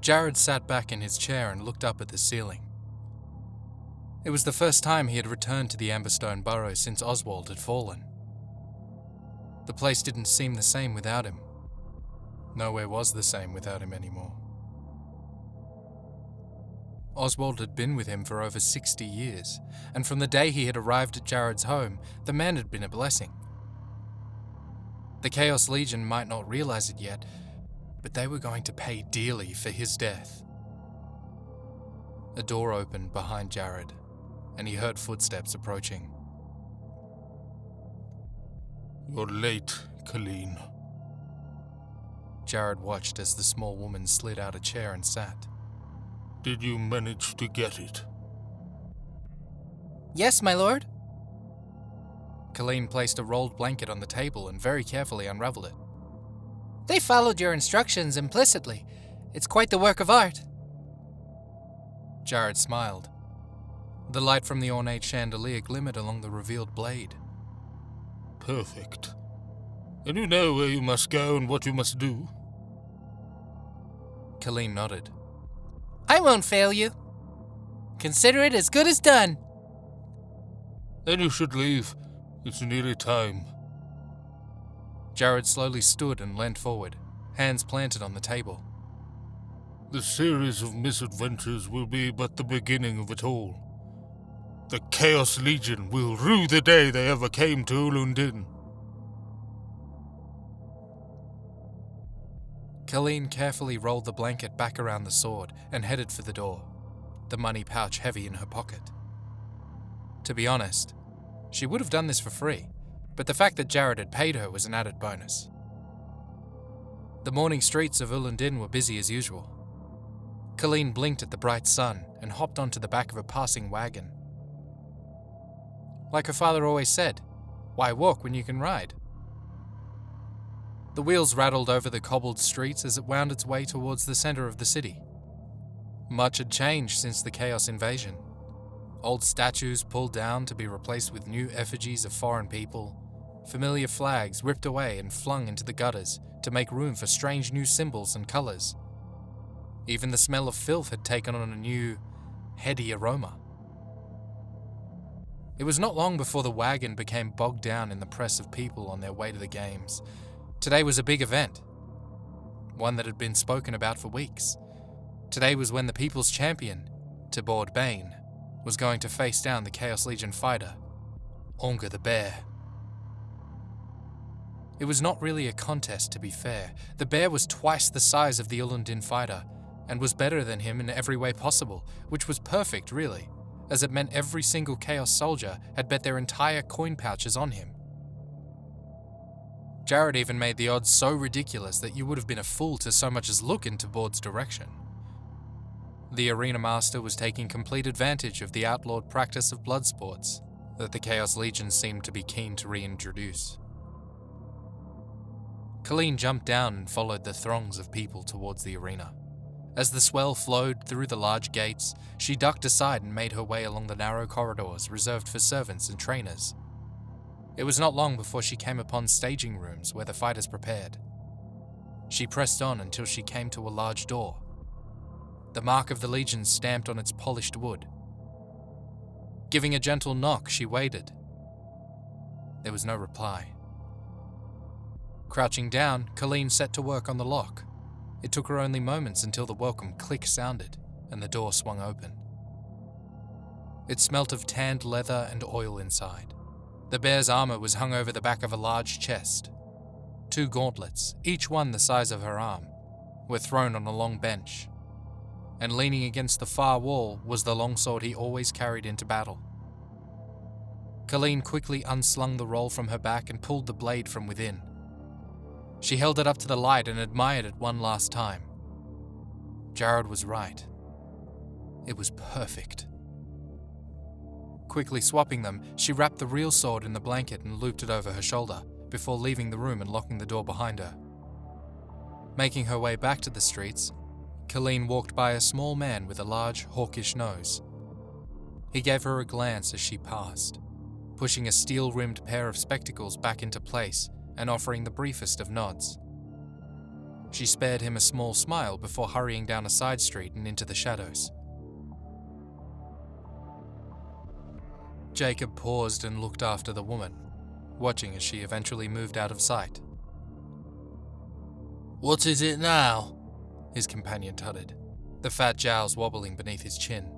Jared sat back in his chair and looked up at the ceiling. It was the first time he had returned to the Amberstone Burrow since Oswald had fallen. The place didn't seem the same without him. Nowhere was the same without him anymore. Oswald had been with him for over 60 years, and from the day he had arrived at Jared's home, the man had been a blessing. The Chaos Legion might not realize it yet, but they were going to pay dearly for his death. A door opened behind Jared, and he heard footsteps approaching. "You're late, Colleen." Jared watched as the small woman slid out a chair and sat. "Did you manage to get it?" "Yes, my lord." Colleen placed a rolled blanket on the table and very carefully unraveled it. "They followed your instructions implicitly. It's quite the work of art." Jared smiled. The light from the ornate chandelier glimmered along the revealed blade. "Perfect. And you know where you must go and what you must do?" Colleen nodded. "I won't fail you. Consider it as good as done." "Then you should leave. It's nearly time." Jared slowly stood and leant forward, hands planted on the table. "The series of misadventures will be but the beginning of it all. The Chaos Legion will rue the day they ever came to Ulundin." Colleen carefully rolled the blanket back around the sword and headed for the door, the money pouch heavy in her pocket. To be honest, she would have done this for free, but the fact that Jared had paid her was an added bonus. The morning streets of Ulundin were busy as usual. Colleen blinked at the bright sun and hopped onto the back of a passing wagon. Like her father always said, why walk when you can ride? The wheels rattled over the cobbled streets as it wound its way towards the center of the city. Much had changed since the Chaos invasion. Old statues pulled down to be replaced with new effigies of foreign people, familiar flags ripped away and flung into the gutters to make room for strange new symbols and colors. Even the smell of filth had taken on a new, heady aroma. It was not long before the wagon became bogged down in the press of people on their way to the games. Today was a big event, one that had been spoken about for weeks. Today was when the People's Champion, Tibord Bane, was going to face down the Chaos Legion fighter, Onga the Bear. It was not really a contest, to be fair. The bear was twice the size of the Ulundin fighter, and was better than him in every way possible, which was perfect, really, as it meant every single Chaos soldier had bet their entire coin pouches on him. Jared even made the odds so ridiculous that you would have been a fool to so much as look in Tibord's direction. The arena master was taking complete advantage of the outlawed practice of blood sports that the Chaos Legion seemed to be keen to reintroduce. Colleen jumped down and followed the throngs of people towards the arena. As the swell flowed through the large gates, she ducked aside and made her way along the narrow corridors reserved for servants and trainers. It was not long before she came upon staging rooms where the fighters prepared. She pressed on until she came to a large door, the mark of the Legion stamped on its polished wood. Giving a gentle knock, she waited. There was no reply. Crouching down, Colleen set to work on the lock. It took her only moments until the welcome click sounded and the door swung open. It smelt of tanned leather and oil inside. The bear's armor was hung over the back of a large chest. 2 gauntlets, each one the size of her arm, were thrown on a long bench, and leaning against the far wall was the longsword he always carried into battle. Colleen quickly unslung the roll from her back and pulled the blade from within. She held it up to the light and admired it one last time. Jared was right. It was perfect. Quickly swapping them, she wrapped the real sword in the blanket and looped it over her shoulder, before leaving the room and locking the door behind her. Making her way back to the streets, Colleen walked by a small man with a large, hawkish nose. He gave her a glance as she passed, pushing a steel-rimmed pair of spectacles back into place and offering the briefest of nods. She spared him a small smile before hurrying down a side street and into the shadows. Jacob paused and looked after the woman, watching as she eventually moved out of sight. What is it now? His companion tutted, the fat jowls wobbling beneath his chin.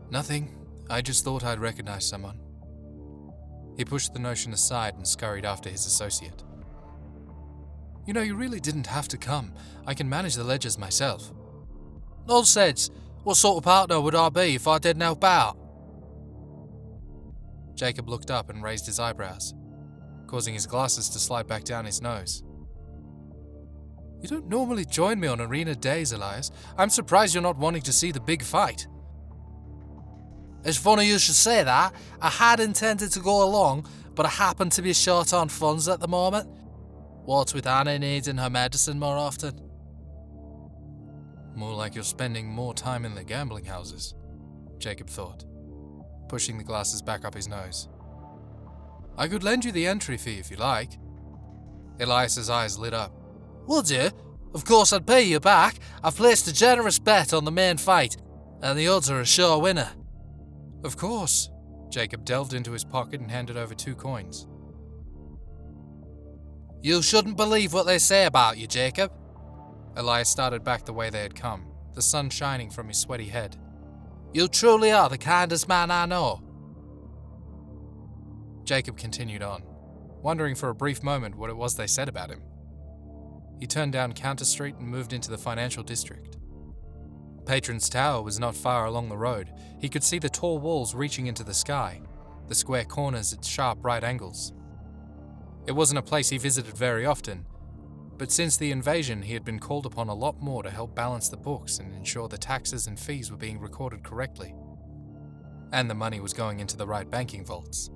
Nothing. I just thought I'd recognize someone. He pushed the notion aside and scurried after his associate. You know, you really didn't have to come. I can manage the ledgers myself. Nonsense! What sort of partner would I be if I didn't help out? Jacob looked up and raised his eyebrows, causing his glasses to slide back down his nose. You don't normally join me on arena days, Elias. I'm surprised you're not wanting to see the big fight. It's funny you should say that. I had intended to go along, but I happen to be short on funds at the moment. What's with Annie needing her medicine more often? More like you're spending more time in the gambling houses, Jacob thought, pushing the glasses back up his nose. I could lend you the entry fee if you like. Elias's eyes lit up. Would you? Of course I'd pay you back. I've placed a generous bet on the main fight, and the odds are a sure winner. Of course. Jacob delved into his pocket and handed over 2 coins. You shouldn't believe what they say about you, Jacob. Elias started back the way they had come, the sun shining from his sweaty head. You truly are the kindest man I know. Jacob continued on, wondering for a brief moment what it was they said about him. He turned down Counter Street and moved into the financial district. Patron's Tower was not far along the road. He could see the tall walls reaching into the sky, the square corners at sharp right angles. It wasn't a place he visited very often, but since the invasion he had been called upon a lot more to help balance the books and ensure the taxes and fees were being recorded correctly, and the money was going into the right banking vaults.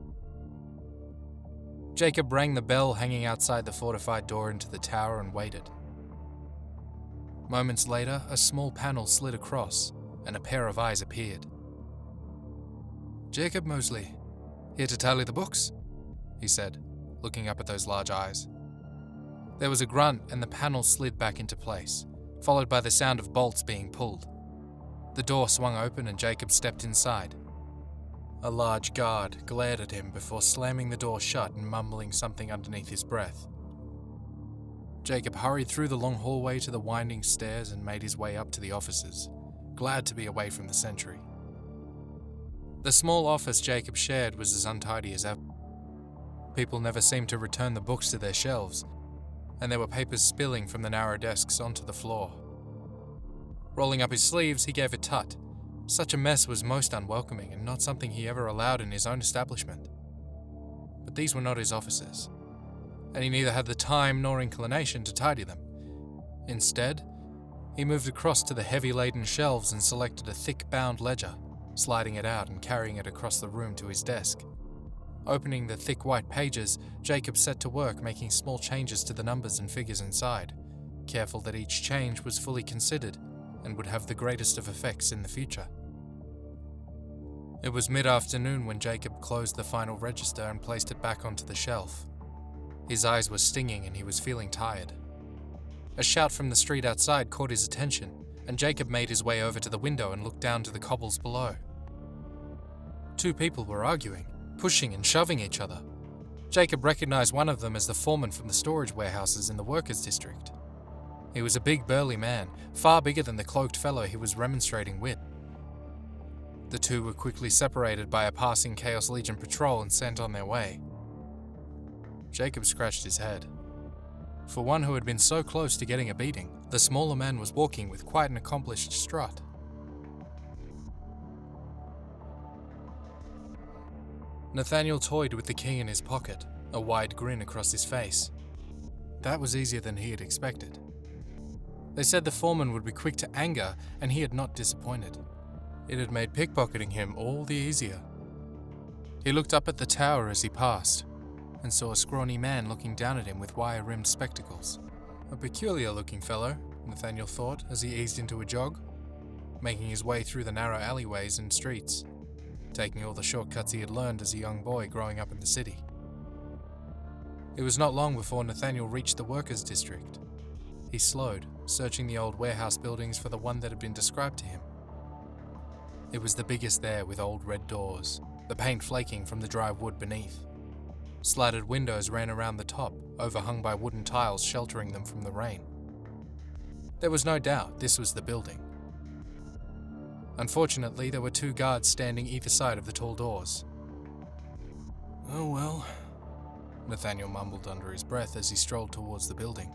Jacob rang the bell hanging outside the fortified door into the tower and waited. Moments later, a small panel slid across, and a pair of eyes appeared. Jacob Mosley, here to tally the books, he said, looking up at those large eyes. There was a grunt and the panel slid back into place, followed by the sound of bolts being pulled. The door swung open and Jacob stepped inside. A large guard glared at him before slamming the door shut and mumbling something underneath his breath. Jacob hurried through the long hallway to the winding stairs and made his way up to the offices, glad to be away from the sentry. The small office Jacob shared was as untidy as ever. People never seemed to return the books to their shelves, and there were papers spilling from the narrow desks onto the floor. Rolling up his sleeves, he gave a tut. Such a mess was most unwelcoming and not something he ever allowed in his own establishment. But these were not his offices, and he neither had the time nor inclination to tidy them. Instead, he moved across to the heavy-laden shelves and selected a thick-bound ledger, sliding it out and carrying it across the room to his desk. Opening the thick white pages, Jacob set to work making small changes to the numbers and figures inside, careful that each change was fully considered and would have the greatest of effects in the future. It was mid-afternoon when Jacob closed the final register and placed it back onto the shelf. His eyes were stinging and he was feeling tired. A shout from the street outside caught his attention, and Jacob made his way over to the window and looked down to the cobbles below. 2 people were arguing, pushing and shoving each other. Jacob recognized one of them as the foreman from the storage warehouses in the workers' district. He was a big burly man, far bigger than the cloaked fellow he was remonstrating with. The 2 were quickly separated by a passing Chaos Legion patrol and sent on their way. Jacob scratched his head. For one who had been so close to getting a beating, the smaller man was walking with quite an accomplished strut. Nathaniel toyed with the key in his pocket, a wide grin across his face. That was easier than he had expected. They said the foreman would be quick to anger, and he had not disappointed. It had made pickpocketing him all the easier. He looked up at the tower as he passed, and saw a scrawny man looking down at him with wire-rimmed spectacles. A peculiar-looking fellow, Nathaniel thought as he eased into a jog, making his way through the narrow alleyways and streets, taking all the shortcuts he had learned as a young boy growing up in the city. It was not long before Nathaniel reached the workers' district. He slowed, searching the old warehouse buildings for the one that had been described to him. It was the biggest there, with old red doors, the paint flaking from the dry wood beneath. Slatted windows ran around the top, overhung by wooden tiles sheltering them from the rain. There was no doubt this was the building. Unfortunately, there were 2 guards standing either side of the tall doors. "Oh well," Nathaniel mumbled under his breath as he strolled towards the building.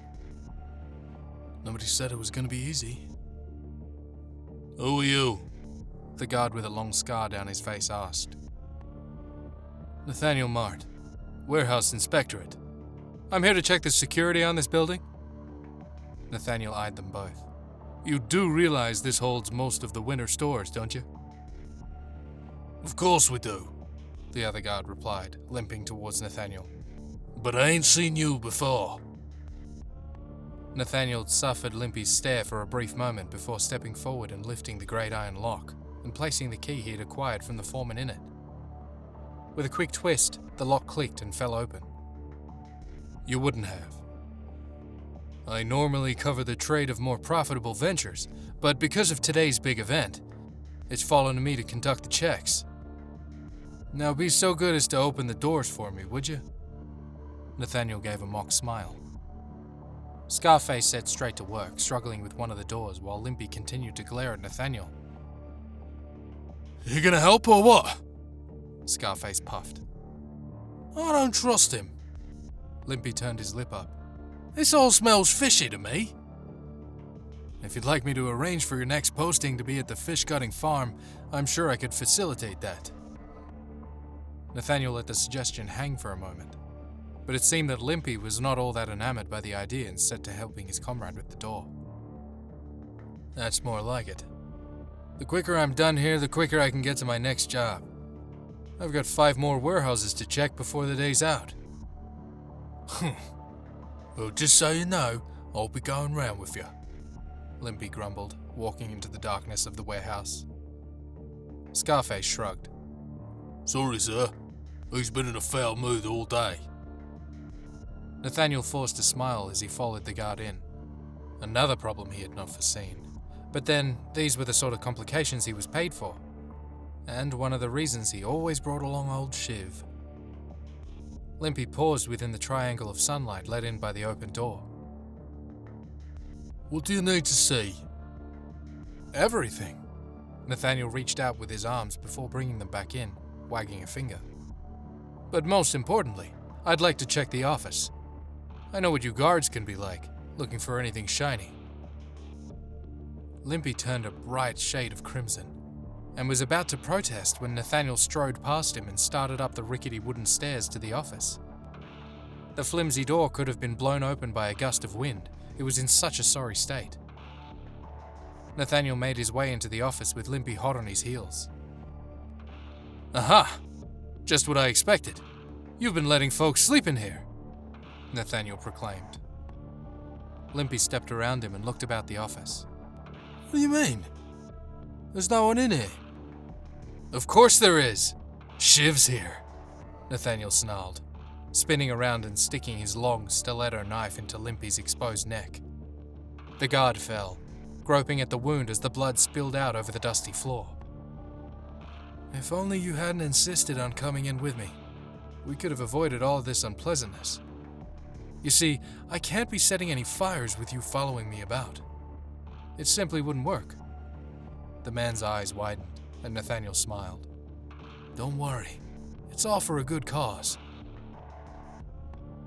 "Nobody said it was going to be easy." Who are you? The guard with a long scar down his face asked. "Nathaniel Mart, Warehouse Inspectorate. I'm here to check the security on this building." Nathaniel eyed them both. "You do realize this holds most of the winter stores, don't you?" Of course we do, the other guard replied, limping towards Nathaniel. but I ain't seen you before. Nathaniel suffered Limpy's stare for a brief moment before stepping forward and lifting the great iron lock and placing the key he had acquired from the foreman in it. With a quick twist, the lock clicked and fell open. "You wouldn't have. I normally cover the trade of more profitable ventures, but because of today's big event, it's fallen to me to conduct the checks. Now be so good as to open the doors for me, would you?" Nathaniel gave a mock smile. Scarface set straight to work, struggling with one of the doors while Limpy continued to glare at Nathaniel. You gonna help or what? Scarface puffed. I don't trust him. Limpy turned his lip up. This all smells fishy to me. If you'd like me to arrange for your next posting to be at the fish-gutting farm, I'm sure I could facilitate that. Nathaniel let the suggestion hang for a moment, but it seemed that Limpy was not all that enamored by the idea and set to helping his comrade with the door. That's more like it. The quicker I'm done here, the quicker I can get to my next job. I've got 5 more warehouses to check before the day's out. Well, just so you know, I'll be going round with you, Limpy grumbled, walking into the darkness of the warehouse. Scarface shrugged. Sorry, sir. He's been in a foul mood all day. Nathaniel forced a smile as he followed the guard in. Another problem he had not foreseen. But then, these were the sort of complications he was paid for. And one of the reasons he always brought along old Shiv. Limpy paused within the triangle of sunlight let in by the open door. What do you need to see? Everything. Nathaniel reached out with his arms before bringing them back in, wagging a finger. But most importantly, I'd like to check the office. I know what you guards can be like, looking for anything shiny. Limpy turned a bright shade of crimson, and was about to protest when Nathaniel strode past him and started up the rickety wooden stairs to the office. The flimsy door could have been blown open by a gust of wind. It was in such a sorry state. Nathaniel made his way into the office with Limpy hot on his heels. Aha! Just what I expected. You've been letting folks sleep in here, Nathaniel proclaimed. Limpy stepped around him and looked about the office. What do you mean? There's no one in here. Of course there is. Shiv's here, Nathaniel snarled, spinning around and sticking his long stiletto knife into Limpy's exposed neck. The guard fell, groping at the wound as the blood spilled out over the dusty floor. If only you hadn't insisted on coming in with me, we could have avoided all this unpleasantness. You see, I can't be setting any fires with you following me about. It simply wouldn't work. The man's eyes widened, and Nathaniel smiled. Don't worry, it's all for a good cause.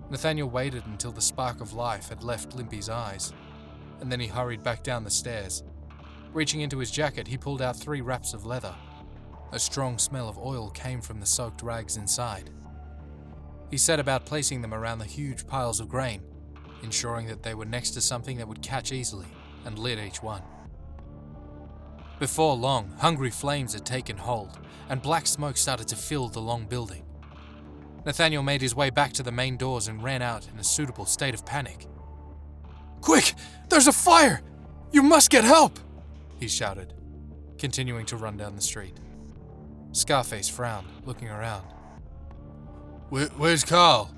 Nathaniel waited until the spark of life had left Limpy's eyes, and then he hurried back down the stairs. Reaching into his jacket, he pulled out 3 wraps of leather. A strong smell of oil came from the soaked rags inside. He set about placing them around the huge piles of grain, ensuring that they were next to something that would catch easily, and lit each one. Before long, hungry flames had taken hold, and black smoke started to fill the long building. Nathaniel made his way back to the main doors and ran out in a suitable state of panic. Quick! There's a fire! You must get help! He shouted, continuing to run down the street. Scarface frowned, looking around. Where's Carl?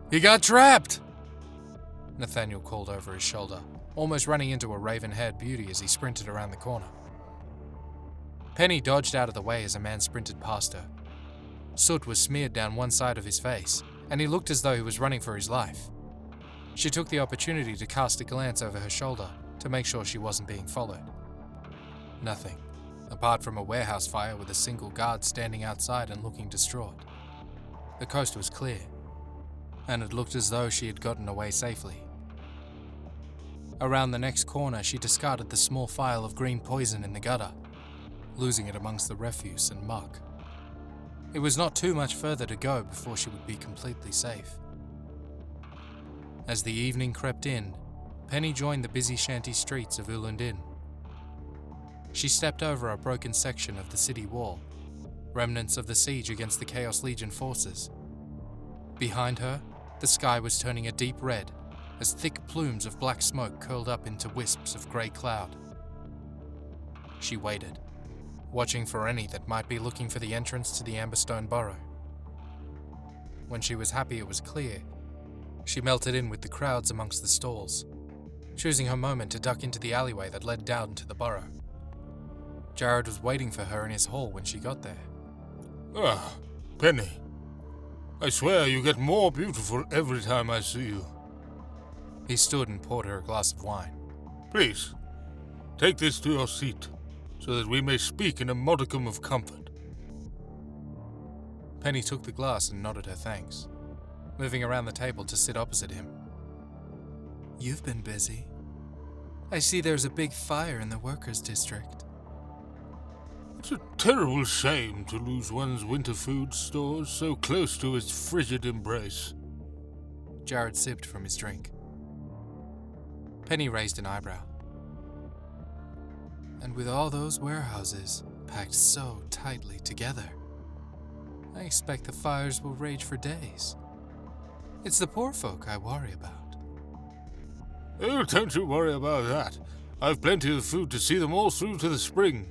He got trapped! Nathaniel called over his shoulder, almost running into a raven-haired beauty as he sprinted around the corner. Penny dodged out of the way as a man sprinted past her. Soot was smeared down one side of his face, and he looked as though he was running for his life. She took the opportunity to cast a glance over her shoulder to make sure she wasn't being followed. Nothing, apart from a warehouse fire with a single guard standing outside and looking distraught. The coast was clear, and it looked as though she had gotten away safely. Around the next corner, she discarded the small phial of green poison in the gutter, losing it amongst the refuse and muck. It was not too much further to go before she would be completely safe. As the evening crept in, Penny joined the busy shanty streets of Ulundin. She stepped over a broken section of the city wall, remnants of the siege against the Chaos Legion forces. Behind her, the sky was turning a deep red as thick plumes of black smoke curled up into wisps of grey cloud. She waited, watching for any that might be looking for the entrance to the Amberstone Burrow. When she was happy it was clear, she melted in with the crowds amongst the stalls, choosing her moment to duck into the alleyway that led down to the burrow. Jared was waiting for her in his hall when she got there. Ah, Penny. I swear you get more beautiful every time I see you. He stood and poured her a glass of wine. Please, take this to your seat, so that we may speak in a modicum of comfort. Penny took the glass and nodded her thanks, moving around the table to sit opposite him. You've been busy. I see there's a big fire in the workers' district. It's a terrible shame to lose one's winter food stores so close to its frigid embrace. Jared sipped from his drink. Penny raised an eyebrow. And with all those warehouses packed so tightly together, I expect the fires will rage for days. It's the poor folk I worry about. Oh, don't you worry about that. I've plenty of food to see them all through to the spring.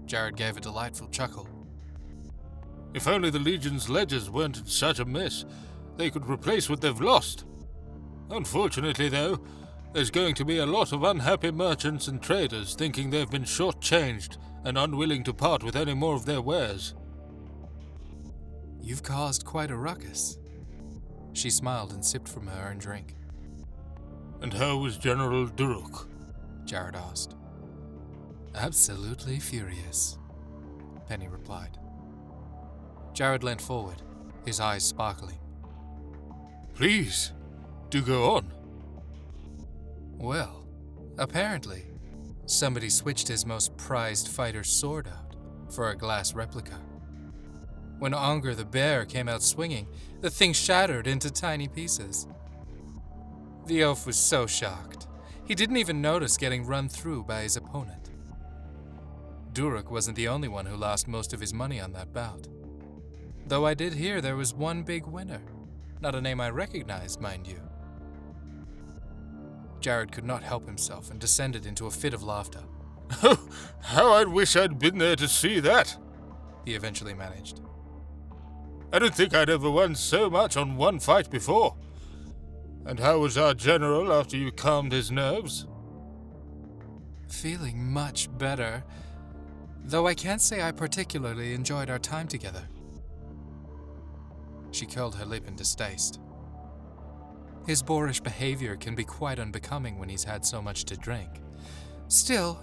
Jared gave a delightful chuckle. If only the Legion's ledgers weren't in such a mess, they could replace what they've lost. Unfortunately, though, there's going to be a lot of unhappy merchants and traders thinking they've been shortchanged and unwilling to part with any more of their wares. You've caused quite a ruckus. She smiled and sipped from her own drink. And how was General Duruk? Jared asked. Absolutely furious, Penny replied. Jared leant forward, his eyes sparkling. Please, do go on. Well, apparently, somebody switched his most prized fighter's sword out for a glass replica. When Unger the bear came out swinging, the thing shattered into tiny pieces. The elf was so shocked, he didn't even notice getting run through by his opponent. Duruk wasn't the only one who lost most of his money on that bout. Though I did hear there was one big winner, not a name I recognized, mind you. Jared could not help himself and descended into a fit of laughter. Oh, how I wish I'd been there to see that, he eventually managed. I don't think I'd ever won so much on one fight before. And how was our general after you calmed his nerves? Feeling much better, though I can't say I particularly enjoyed our time together. She curled her lip in distaste. His boorish behavior can be quite unbecoming when he's had so much to drink. Still,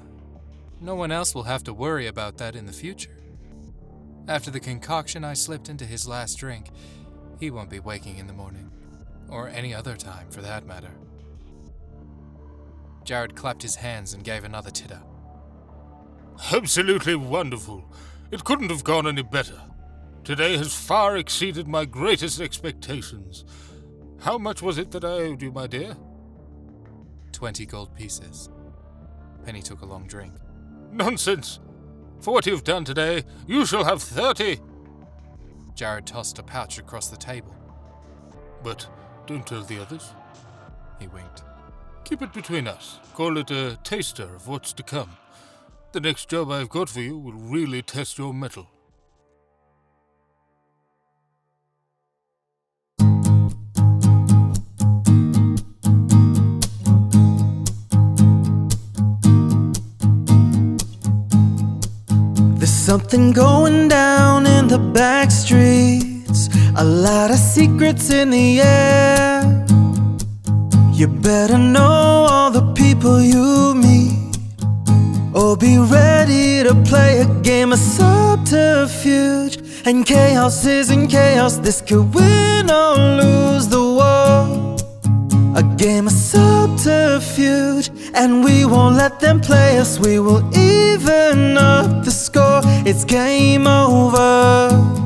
no one else will have to worry about that in the future. After the concoction I slipped into his last drink, he won't be waking in the morning. Or any other time, for that matter. Jared clapped his hands and gave another titter. Absolutely wonderful. It couldn't have gone any better. Today has far exceeded my greatest expectations. How much was it that I owed you, my dear? 20 gold pieces. Penny took a long drink. Nonsense! For what you've done today, you shall have 30! Jared tossed a pouch across the table. But don't tell the others. He winked. Keep it between us. Call it a taster of what's to come. The next job I've got for you will really test your mettle. Something going down in the back streets, a lot of secrets in the air. You better know all the people you meet, or be ready to play a game of subterfuge. And chaos isn't chaos, this could win or lose the war. A game of subterfuge, and we won't let them play us. We will even up the score. It's game over.